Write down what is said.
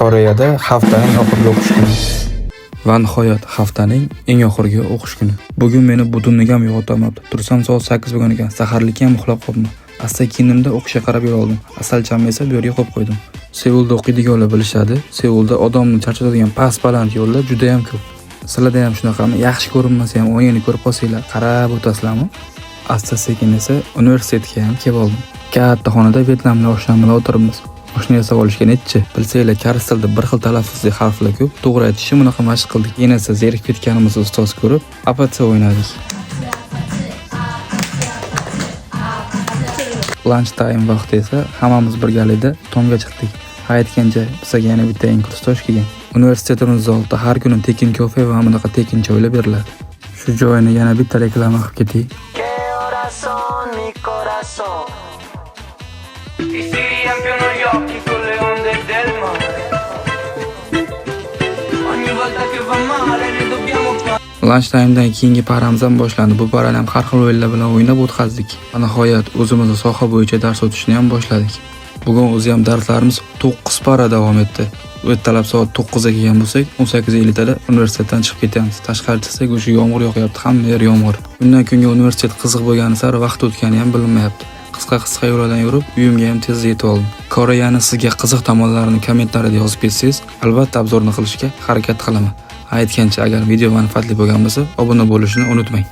Koreyada haftaning oxirgi o'qish kuni. Va nihoyat haftaning eng oxirgi o'qish kuni. Bugun meni budunligam uyg'otamabdi. Tursam soat 8 bo'lgan ekan. Saharlikka ham uxlab qoldim. Asta kiyinimda o'qishga qarab yura oldim. Asalchamni esa bu yerga qo'yib qo'ydim. Seulda o'qiydiganlar bilishadi. Seulda odamni charchatadigan past baland yo'llar juda ham ko'p. Sizlarda ham shunaqami? Yaxshi ko'rinmasa ham o'yinni ko'rib qolsanglar, qarab o'tasizlarmi? Asta sekin esa universitetga ham kelib oldim. Katta xonada Vyetnamlik oshnam bilan o'tiribmiz. Oshna yasab olishga netchi? Bilsanglar, koreys tilida bir xil talaffuzli harflar ko'p. To'g'ri aytishni bunaqa mashq qildik. Yana esa zerikib ketganimizni ustoz ko'rib, APC o'ynadik. Lunch time vaqti esa hammamiz birgalikda tomga chiqdik. Aytgancha bizga yana bitta kursdosh kelgan. Universitetimiz oldida har kuni tekin kofe va bunaqa tekin choylar beriladi. Shu joyni yana bitta reklama qilib ketdik. Lunch time'dan keyingi paramiz ham boshlandi. Bu parani ham har xil o'yinlar bilan o'ynab o'tkazdik. Va nihoyat o'zimizni soha bo'yicha dars o'tishni ham boshladik. Bugun o'zi ham darslarimiz 9 para davom etdi. Ertalab soat 9 ga kelgan bo'lsak, 18:50 da universitetdan chiqib ketamiz. Tashqariga chiqsak, o'sha yomg'ir yog'yapti, hamma yer yomg'ir. Kundan kunga universitet qiziq bo'lgani sari vaqt o'tgani ham bilinmayapti. Qisqa yo'llardan yurib, uyimga ham tez yetib oldim. Koreyani sizga qiziq tomonlarini kommentariyada yozib ketsangiz, albatta obzorni qilishga harakat qilaman. Aytgancha, agar video manfaatli bo'lgan bo'lsa, obuna bo'lishni unutmang.